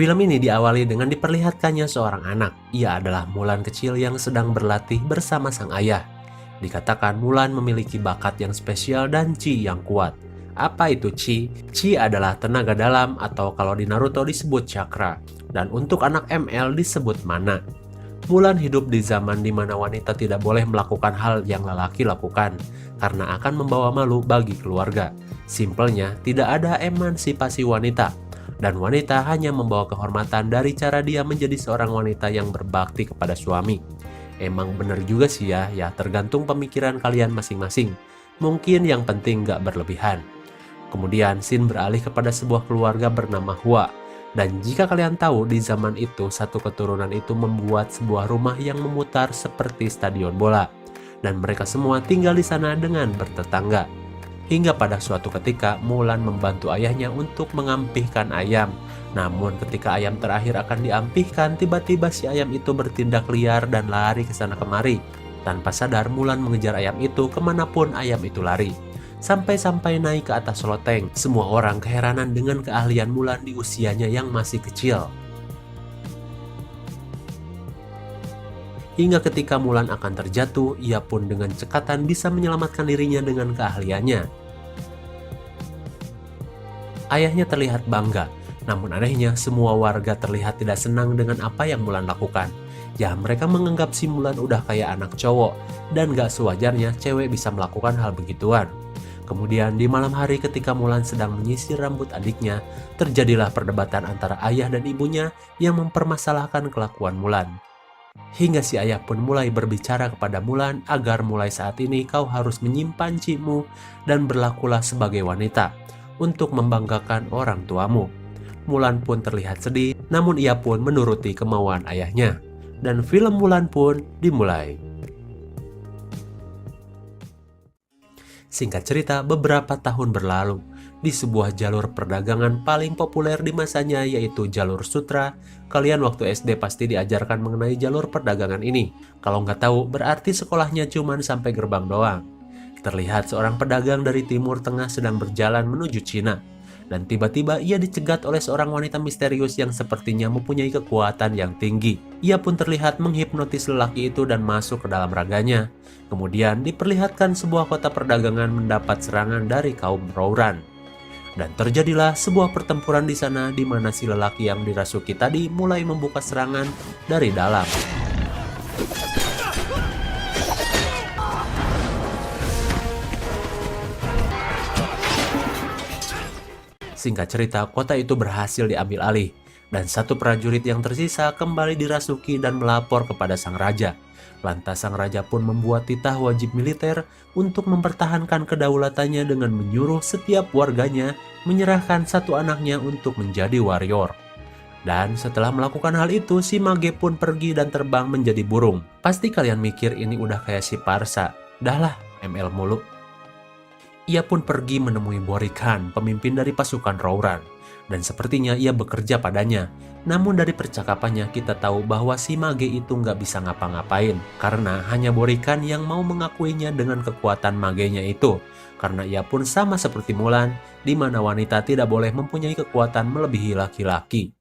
Film ini diawali dengan diperlihatkannya seorang anak. Ia adalah Mulan kecil yang sedang berlatih bersama sang ayah. Dikatakan Mulan memiliki bakat yang spesial dan chi yang kuat. Apa itu chi? Chi adalah tenaga dalam atau kalau di Naruto disebut chakra. Dan untuk anak ML disebut mana. Mulan hidup di zaman di mana wanita tidak boleh melakukan hal yang lelaki lakukan karena akan membawa malu bagi keluarga. Simpelnya, tidak ada emansipasi wanita. Dan wanita hanya membawa kehormatan dari cara dia menjadi seorang wanita yang berbakti kepada suami. Emang bener juga sih ya tergantung pemikiran kalian masing-masing. Mungkin yang penting gak berlebihan. Kemudian Shin beralih kepada sebuah keluarga bernama Hua. Dan jika kalian tahu di zaman itu satu keturunan itu membuat sebuah rumah yang memutar seperti stadion bola. Dan mereka semua tinggal di sana dengan bertetangga. Hingga pada suatu ketika Mulan membantu ayahnya untuk mengampihkan ayam. Namun ketika ayam terakhir akan diampihkan, tiba-tiba si ayam itu bertindak liar dan lari ke sana kemari. Tanpa sadar Mulan mengejar ayam itu kemanapun ayam itu lari. Sampai-sampai naik ke atas loteng. Semua orang keheranan dengan keahlian Mulan di usianya yang masih kecil. Hingga ketika Mulan akan terjatuh, ia pun dengan cekatan bisa menyelamatkan dirinya dengan keahliannya. Ayahnya terlihat bangga, namun anehnya semua warga terlihat tidak senang dengan apa yang Mulan lakukan. Ya, mereka menganggap si Mulan udah kayak anak cowok, dan gak sewajarnya cewek bisa melakukan hal begituan. Kemudian di malam hari ketika Mulan sedang menyisir rambut adiknya, terjadilah perdebatan antara ayah dan ibunya yang mempermasalahkan kelakuan Mulan. Hingga si ayah pun mulai berbicara kepada Mulan agar mulai saat ini kau harus menyimpan cimu dan berlakulah sebagai wanita untuk membanggakan orang tuamu. Mulan pun terlihat sedih, namun ia pun menuruti kemauan ayahnya. Dan film Mulan pun dimulai. Singkat cerita, beberapa tahun berlalu, di sebuah jalur perdagangan paling populer di masanya yaitu jalur sutra. Kalian waktu SD pasti diajarkan mengenai jalur perdagangan ini. Kalau nggak tahu, berarti sekolahnya cuman sampai gerbang doang. Terlihat seorang pedagang dari Timur Tengah sedang berjalan menuju Cina. Dan tiba-tiba ia dicegat oleh seorang wanita misterius yang sepertinya mempunyai kekuatan yang tinggi. Ia pun terlihat menghipnotis lelaki itu dan masuk ke dalam raganya. Kemudian diperlihatkan sebuah kota perdagangan mendapat serangan dari kaum Rouran. Dan terjadilah sebuah pertempuran di sana di mana si lelaki yang dirasuki tadi mulai membuka serangan dari dalam. Singkat cerita, kota itu berhasil diambil alih, dan satu prajurit yang tersisa kembali dirasuki dan melapor kepada sang raja. Lantas sang raja pun membuat titah wajib militer untuk mempertahankan kedaulatannya dengan menyuruh setiap warganya menyerahkan satu anaknya untuk menjadi warrior. Dan setelah melakukan hal itu, si mage pun pergi dan terbang menjadi burung. Pasti kalian mikir ini udah kayak si Parsa. Dahlah, ML mulu. Ia pun pergi menemui Borikan, pemimpin dari pasukan Rouran, dan sepertinya ia bekerja padanya. Namun dari percakapannya kita tahu bahwa si mage itu nggak bisa ngapa-ngapain, karena hanya Borikan yang mau mengakuinya dengan kekuatan magenya itu. Karena ia pun sama seperti Mulan, di mana wanita tidak boleh mempunyai kekuatan melebihi laki-laki.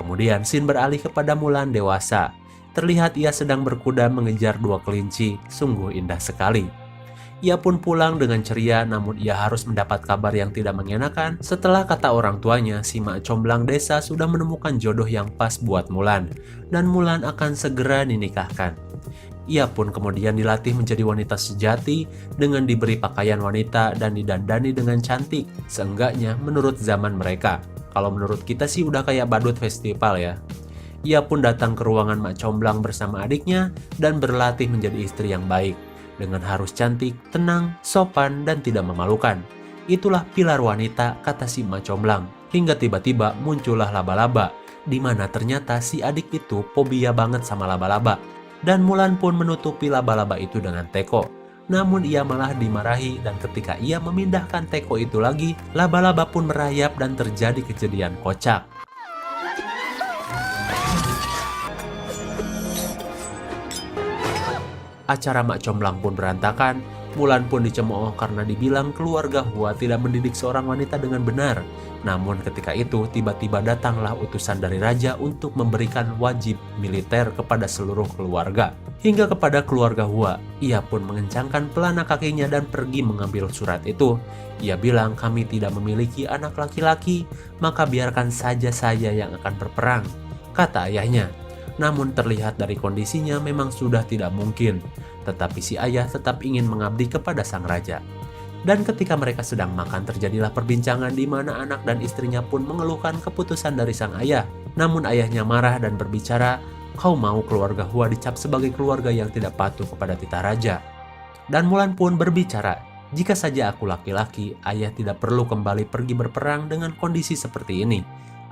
Kemudian Shin beralih kepada Mulan dewasa. Terlihat ia sedang berkuda mengejar dua kelinci, sungguh indah sekali. Ia pun pulang dengan ceria, namun ia harus mendapat kabar yang tidak mengenakan setelah kata orang tuanya si mak comblang desa sudah menemukan jodoh yang pas buat Mulan, dan Mulan akan segera dinikahkan. Ia pun kemudian dilatih menjadi wanita sejati dengan diberi pakaian wanita dan didandani dengan cantik, seenggaknya menurut zaman mereka. Kalau menurut kita sih udah kayak badut festival ya. Ia pun datang ke ruangan mak comblang bersama adiknya dan berlatih menjadi istri yang baik. Dengan harus cantik, tenang, sopan, dan tidak memalukan. Itulah pilar wanita, kata si mak comblang. Hingga tiba-tiba muncullah laba-laba, di mana ternyata si adik itu fobia banget sama laba-laba. Dan Mulan pun menutupi laba-laba itu dengan teko. Namun ia malah dimarahi, dan ketika ia memindahkan teko itu lagi, laba-laba pun merayap dan terjadi kejadian kocak. Acara mak comblang pun berantakan, Mulan pun dicemooh karena dibilang keluarga Hua tidak mendidik seorang wanita dengan benar. Namun ketika itu tiba-tiba datanglah utusan dari raja untuk memberikan wajib militer kepada seluruh keluarga. Hingga kepada keluarga Hua, ia pun mengencangkan pelana kakinya dan pergi mengambil surat itu. Ia bilang, kami tidak memiliki anak laki-laki, maka biarkan saja saya yang akan berperang, kata ayahnya. Namun terlihat dari kondisinya memang sudah tidak mungkin. Tetapi si ayah tetap ingin mengabdi kepada sang raja. Dan ketika mereka sedang makan terjadilah perbincangan di mana anak dan istrinya pun mengeluhkan keputusan dari sang ayah. Namun ayahnya marah dan berbicara, kau mau keluarga Hua dicap sebagai keluarga yang tidak patuh kepada titah raja. Dan Mulan pun berbicara, jika saja aku laki-laki, ayah tidak perlu kembali pergi berperang dengan kondisi seperti ini.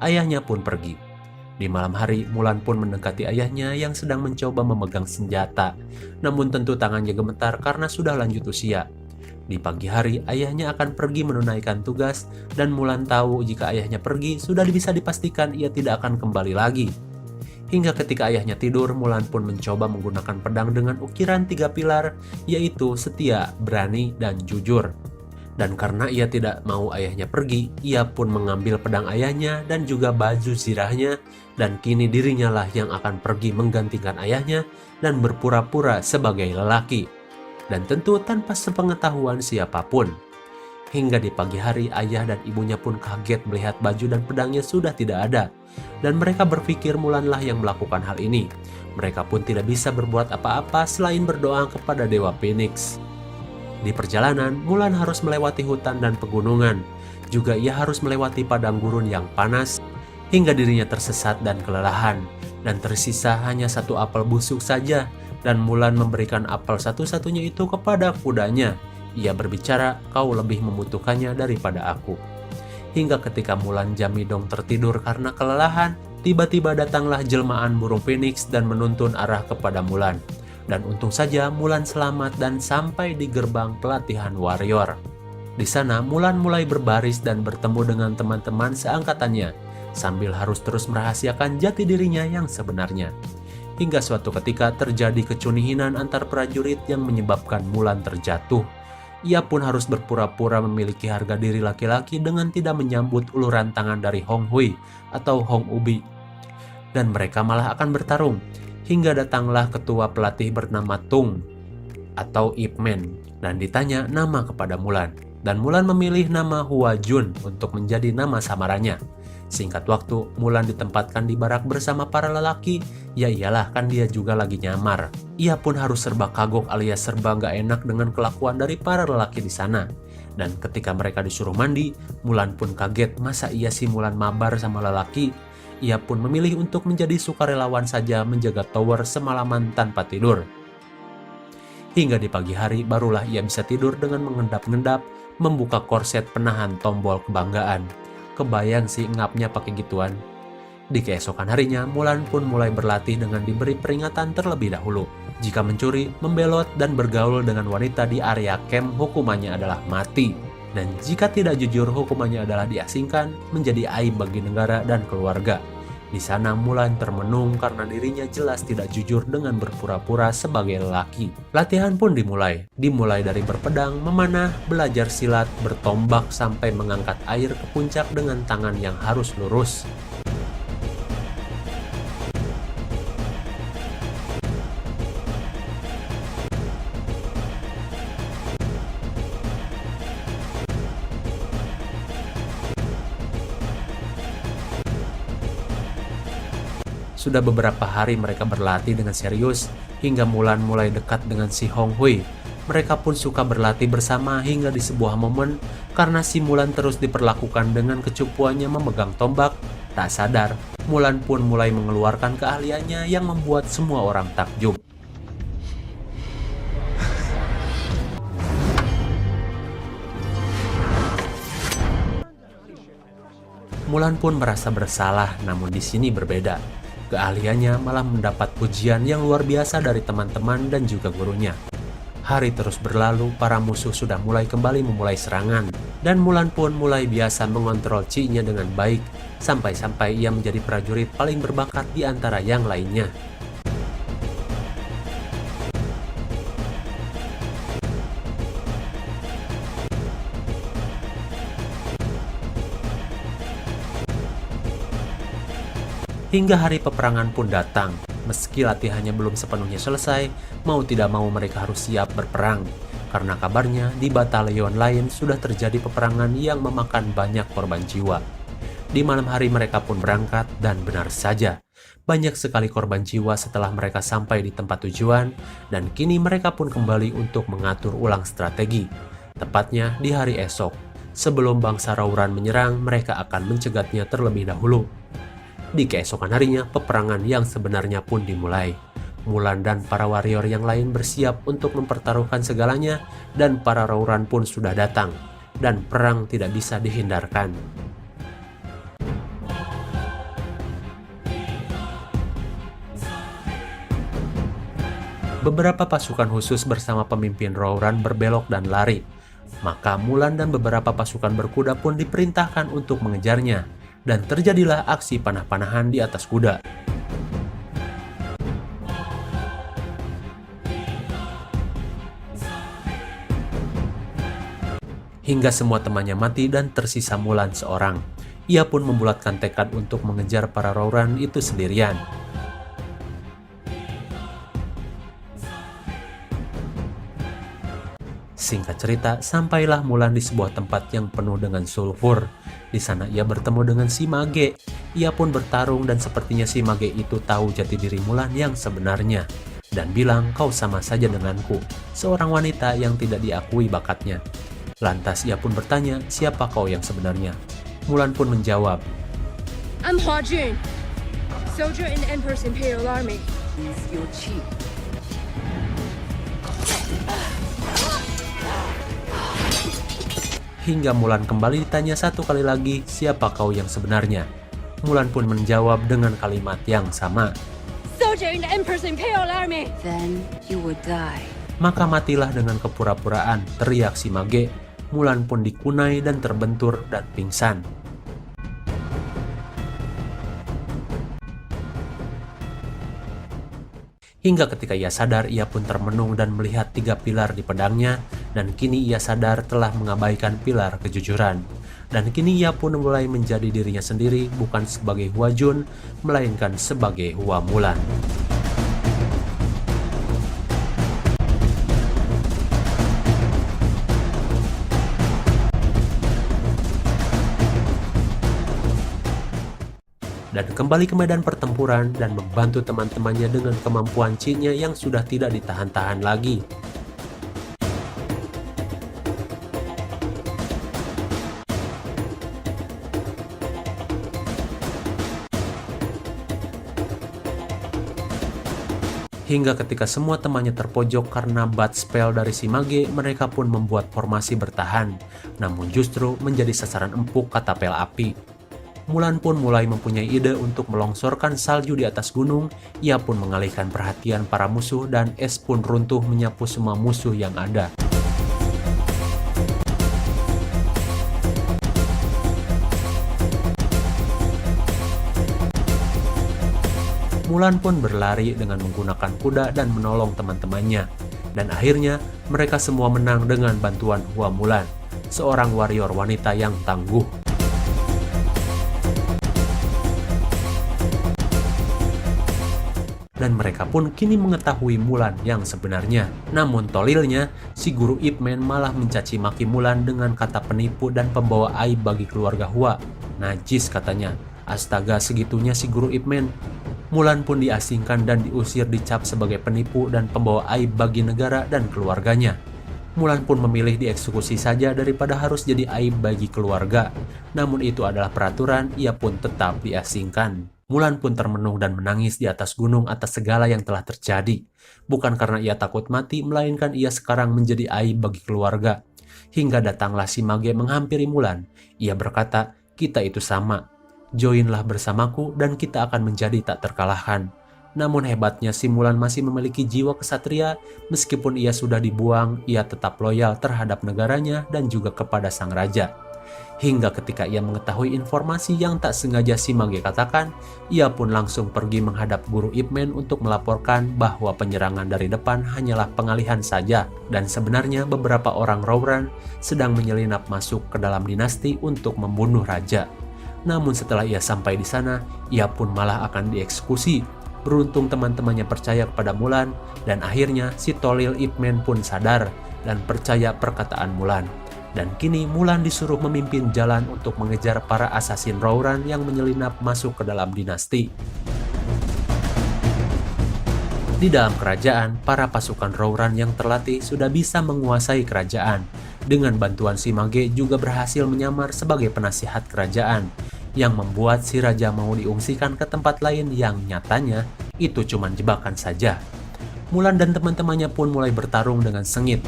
Ayahnya pun pergi. Di malam hari, Mulan pun mendekati ayahnya yang sedang mencoba memegang senjata. Namun tentu tangannya gemetar karena sudah lanjut usia. Di pagi hari, ayahnya akan pergi menunaikan tugas dan Mulan tahu jika ayahnya pergi, sudah bisa dipastikan ia tidak akan kembali lagi. Hingga ketika ayahnya tidur, Mulan pun mencoba menggunakan pedang dengan ukiran 3 pilar, yaitu setia, berani, dan jujur. Dan karena ia tidak mau ayahnya pergi, ia pun mengambil pedang ayahnya dan juga baju zirahnya, dan kini dirinya lah yang akan pergi menggantikan ayahnya dan berpura-pura sebagai lelaki. Dan tentu tanpa sepengetahuan siapapun. Hingga di pagi hari, ayah dan ibunya pun kaget melihat baju dan pedangnya sudah tidak ada. Dan mereka berpikir Mulanlah yang melakukan hal ini. Mereka pun tidak bisa berbuat apa-apa selain berdoa kepada Dewa Phoenix. Di perjalanan, Mulan harus melewati hutan dan pegunungan. Juga ia harus melewati padang gurun yang panas, hingga dirinya tersesat dan kelelahan. Dan tersisa hanya 1 apel busuk saja, dan Mulan memberikan apel satu-satunya itu kepada kudanya. Ia berbicara, kau lebih membutuhkannya daripada aku. Hingga ketika Mulan Jamidong tertidur karena kelelahan, tiba-tiba datanglah jelmaan burung Phoenix dan menuntun arah kepada Mulan. Dan untung saja Mulan selamat dan sampai di gerbang pelatihan warrior. Di sana Mulan mulai berbaris dan bertemu dengan teman-teman seangkatannya, sambil harus terus merahasiakan jati dirinya yang sebenarnya. Hingga suatu ketika terjadi kecunihinan antar prajurit yang menyebabkan Mulan terjatuh. Ia pun harus berpura-pura memiliki harga diri laki-laki dengan tidak menyambut uluran tangan dari Hong Hui atau Hong Ubi. Dan mereka malah akan bertarung. Hingga datanglah ketua pelatih bernama Tung atau Ip Man dan ditanya nama kepada Mulan. Dan Mulan memilih nama Hua Jun untuk menjadi nama samarannya. Singkat waktu, Mulan ditempatkan di barak bersama para lelaki. Ya iyalah, kan dia juga lagi nyamar. Ia pun harus serba kagok alias serba gak enak dengan kelakuan dari para lelaki di sana. Dan ketika mereka disuruh mandi, Mulan pun kaget, masa iya sih Mulan mabar sama lelaki? Ia pun memilih untuk menjadi sukarelawan saja menjaga tower semalaman tanpa tidur. Hingga di pagi hari barulah ia bisa tidur dengan mengendap-endap, membuka korset penahan tombol kebanggaan. Kebayang sih ngapnya pakai gituan. Di keesokan harinya, Mulan pun mulai berlatih dengan diberi peringatan terlebih dahulu. Jika mencuri, membelot, dan bergaul dengan wanita di area camp, hukumannya adalah mati. Dan jika tidak jujur, hukumannya adalah diasingkan, menjadi aib bagi negara dan keluarga. Di sana Mulan termenung karena dirinya jelas tidak jujur dengan berpura-pura sebagai lelaki. Latihan pun dimulai. Dimulai dari berpedang, memanah, belajar silat, bertombak sampai mengangkat air ke puncak dengan tangan yang harus lurus. Sudah beberapa hari mereka berlatih dengan serius, hingga Mulan mulai dekat dengan si Hong Hui. Mereka pun suka berlatih bersama hingga di sebuah momen, karena si Mulan terus diperlakukan dengan kecupuannya memegang tombak. Tak sadar, Mulan pun mulai mengeluarkan keahliannya yang membuat semua orang takjub. Mulan pun merasa bersalah, namun di sini berbeda. Keahliannya malah mendapat pujian yang luar biasa dari teman-teman dan juga gurunya. Hari terus berlalu, para musuh sudah mulai kembali memulai serangan, dan Mulan pun mulai biasa mengontrol chi-nya dengan baik, sampai-sampai ia menjadi prajurit paling berbakat di antara yang lainnya. Hingga hari peperangan pun datang. Meski latihannya belum sepenuhnya selesai, mau tidak mau mereka harus siap berperang. Karena kabarnya di batalion lain sudah terjadi peperangan yang memakan banyak korban jiwa. Di malam hari mereka pun berangkat dan benar saja, banyak sekali korban jiwa setelah mereka sampai di tempat tujuan dan kini mereka pun kembali untuk mengatur ulang strategi. Tepatnya di hari esok, sebelum bangsa Rauran menyerang, mereka akan mencegatnya terlebih dahulu. Di keesokan harinya, peperangan yang sebenarnya pun dimulai. Mulan dan para warrior yang lain bersiap untuk mempertaruhkan segalanya dan para Rauran pun sudah datang dan perang tidak bisa dihindarkan. Beberapa pasukan khusus bersama pemimpin Rauran berbelok dan lari. Maka Mulan dan beberapa pasukan berkuda pun diperintahkan untuk mengejarnya. Dan terjadilah aksi panah-panahan di atas kuda. Hingga semua temannya mati dan tersisa Mulan seorang. Ia pun membulatkan tekad untuk mengejar para Rauran itu sendirian. Singkat cerita, sampailah Mulan di sebuah tempat yang penuh dengan sulfur. Di sana ia bertemu dengan si Mage. Ia pun bertarung dan sepertinya si Mage itu tahu jati diri Mulan yang sebenarnya. Dan bilang, kau sama saja denganku, seorang wanita yang tidak diakui bakatnya. Lantas ia pun bertanya, siapa kau yang sebenarnya? Mulan pun menjawab, I'm Hua Jun, soldier in the Emperor's Imperial Army. Is your chief. Hingga Mulan kembali ditanya satu kali lagi, siapa kau yang sebenarnya? Mulan pun menjawab dengan kalimat yang sama. Soldier in the Emperor's Imperial Army. Then you would die. Maka matilah dengan kepura-puraan, teriak si Mage. Mulan pun dikunai dan terbentur dan pingsan. Hingga ketika ia sadar, ia pun termenung dan melihat 3 pilar di pedangnya, dan kini ia sadar telah mengabaikan pilar kejujuran. Dan kini ia pun mulai menjadi dirinya sendiri, bukan sebagai Hua Jun, melainkan sebagai Hua Mulan. Dan kembali ke medan pertempuran dan membantu teman-temannya dengan kemampuan Qi-nya yang sudah tidak ditahan-tahan lagi. Hingga ketika semua temannya terpojok karena bad spell dari si Mage, mereka pun membuat formasi bertahan, namun justru menjadi sasaran empuk katapel api. Mulan pun mulai mempunyai ide untuk melongsorkan salju di atas gunung. Ia pun mengalihkan perhatian para musuh dan es pun runtuh menyapu semua musuh yang ada. Mulan pun berlari dengan menggunakan kuda dan menolong teman-temannya. Dan akhirnya mereka semua menang dengan bantuan Hua Mulan, seorang warrior wanita yang tangguh. Dan mereka pun kini mengetahui Mulan yang sebenarnya. Namun tolilnya, si guru Ip Man malah mencaci maki Mulan dengan kata penipu dan pembawa aib bagi keluarga Hua. Najis katanya. Astaga, segitunya si guru Ip Man. Mulan pun diasingkan dan diusir, dicap sebagai penipu dan pembawa aib bagi negara dan keluarganya. Mulan pun memilih dieksekusi saja daripada harus jadi aib bagi keluarga. Namun itu adalah peraturan, ia pun tetap diasingkan. Mulan pun termenung dan menangis di atas gunung atas segala yang telah terjadi. Bukan karena ia takut mati, melainkan ia sekarang menjadi aib bagi keluarga. Hingga datanglah si Mage menghampiri Mulan. Ia berkata, kita itu sama. Joinlah bersamaku dan kita akan menjadi tak terkalahkan. Namun hebatnya si Mulan masih memiliki jiwa kesatria. Meskipun ia sudah dibuang, ia tetap loyal terhadap negaranya dan juga kepada sang raja. Hingga ketika ia mengetahui informasi yang tak sengaja si Mage katakan, ia pun langsung pergi menghadap guru Ip Man untuk melaporkan bahwa penyerangan dari depan hanyalah pengalihan saja dan sebenarnya beberapa orang Rauran sedang menyelinap masuk ke dalam dinasti untuk membunuh raja. Namun setelah ia sampai di sana, ia pun malah akan dieksekusi. Beruntung teman-temannya percaya kepada Mulan, dan akhirnya si tolil Ip Man pun sadar dan percaya perkataan Mulan. Dan kini Mulan disuruh memimpin jalan untuk mengejar para asasin Rauran yang menyelinap masuk ke dalam dinasti. Di dalam kerajaan, para pasukan Rauran yang terlatih sudah bisa menguasai kerajaan. Dengan bantuan si Mage juga berhasil menyamar sebagai penasihat kerajaan, yang membuat si raja mau diungsikan ke tempat lain yang nyatanya itu cuma jebakan saja. Mulan dan teman-temannya pun mulai bertarung dengan sengit.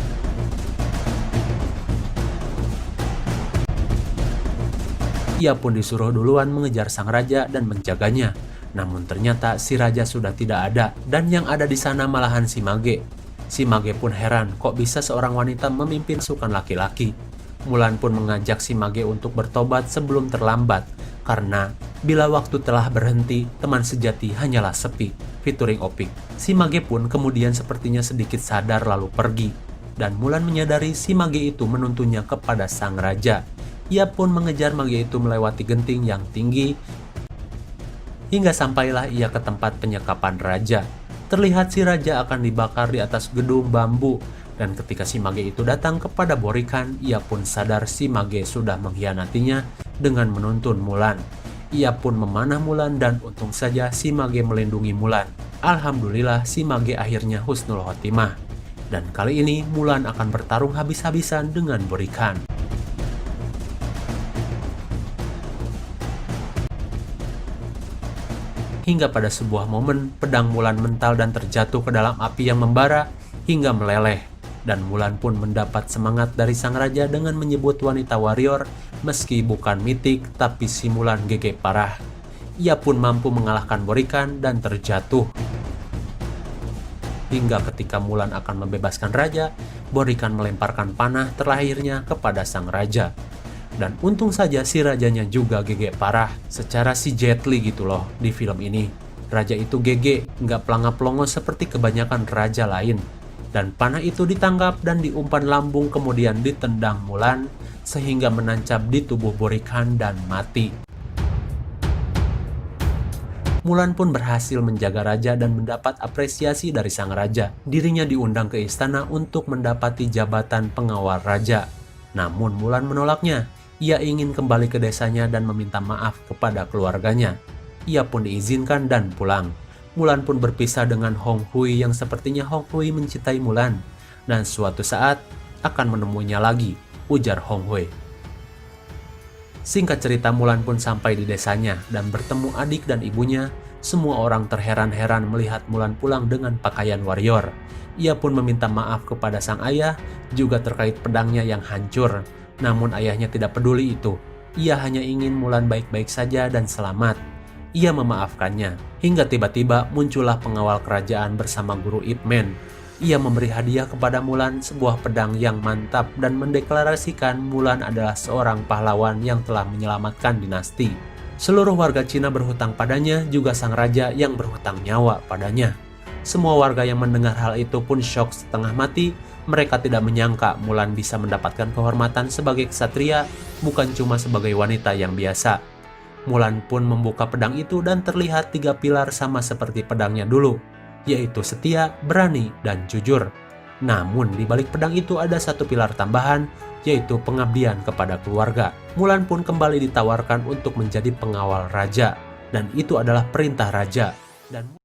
Ia pun disuruh duluan mengejar sang raja dan menjaganya. Namun ternyata si raja sudah tidak ada, dan yang ada di sana malahan si Mage. Si Mage pun heran kok bisa seorang wanita memimpin pasukan laki-laki. Mulan pun mengajak si Mage untuk bertobat sebelum terlambat, karena bila waktu telah berhenti, teman sejati hanyalah sepi, featuring Opik. Si Mage pun kemudian sepertinya sedikit sadar lalu pergi, dan Mulan menyadari si Mage itu menuntunnya kepada sang raja. Ia pun mengejar Mage itu melewati genting yang tinggi, hingga sampailah ia ke tempat penyekapan raja. Terlihat si raja akan dibakar di atas gedung bambu, dan ketika si Mage itu datang kepada Borikan, ia pun sadar si Mage sudah mengkhianatinya dengan menuntun Mulan. Ia pun memanah Mulan dan untung saja si Mage melindungi Mulan. Alhamdulillah si Mage akhirnya husnul khotimah. Dan kali ini Mulan akan bertarung habis-habisan dengan Borikan. Hingga pada sebuah momen, pedang Mulan mental dan terjatuh ke dalam api yang membara hingga meleleh. Dan Mulan pun mendapat semangat dari sang raja dengan menyebut wanita warrior, meski bukan mitik tapi si Mulan GG parah. Ia pun mampu mengalahkan Borikan dan terjatuh. Hingga ketika Mulan akan membebaskan raja, Borikan melemparkan panah terakhirnya kepada sang raja. Dan untung saja si rajanya juga GG parah, secara si Jet Li gitu loh di film ini. Raja itu GG, nggak pelangap-pelongo seperti kebanyakan raja lain. Dan panah itu ditangkap dan diumpan lambung kemudian ditendang Mulan, sehingga menancap di tubuh Borikan dan mati. Mulan pun berhasil menjaga raja dan mendapat apresiasi dari sang raja. Dirinya diundang ke istana untuk mendapati jabatan pengawal raja. Namun Mulan menolaknya. Ia ingin kembali ke desanya dan meminta maaf kepada keluarganya. Ia pun diizinkan dan pulang. Mulan pun berpisah dengan Hong Hui yang sepertinya Hong Hui mencintai Mulan. Dan suatu saat akan menemuinya lagi, ujar Hong Hui. Singkat cerita, Mulan pun sampai di desanya dan bertemu adik dan ibunya. Semua orang terheran-heran melihat Mulan pulang dengan pakaian warrior. Ia pun meminta maaf kepada sang ayah, juga terkait pedangnya yang hancur. Namun ayahnya tidak peduli itu. Ia hanya ingin Mulan baik-baik saja dan selamat. Ia memaafkannya, hingga tiba-tiba muncullah pengawal kerajaan bersama guru Ip Man. Ia memberi hadiah kepada Mulan sebuah pedang yang mantap dan mendeklarasikan Mulan adalah seorang pahlawan yang telah menyelamatkan dinasti. Seluruh warga Cina berhutang padanya, juga sang raja yang berhutang nyawa padanya. Semua warga yang mendengar hal itu pun syok setengah mati. Mereka tidak menyangka Mulan bisa mendapatkan kehormatan sebagai ksatria, bukan cuma sebagai wanita yang biasa. Mulan pun membuka pedang itu dan terlihat 3 pilar sama seperti pedangnya dulu, yaitu setia, berani, dan jujur. Namun di balik pedang itu ada satu pilar tambahan, yaitu pengabdian kepada keluarga. Mulan pun kembali ditawarkan untuk menjadi pengawal raja, dan itu adalah perintah raja. Dan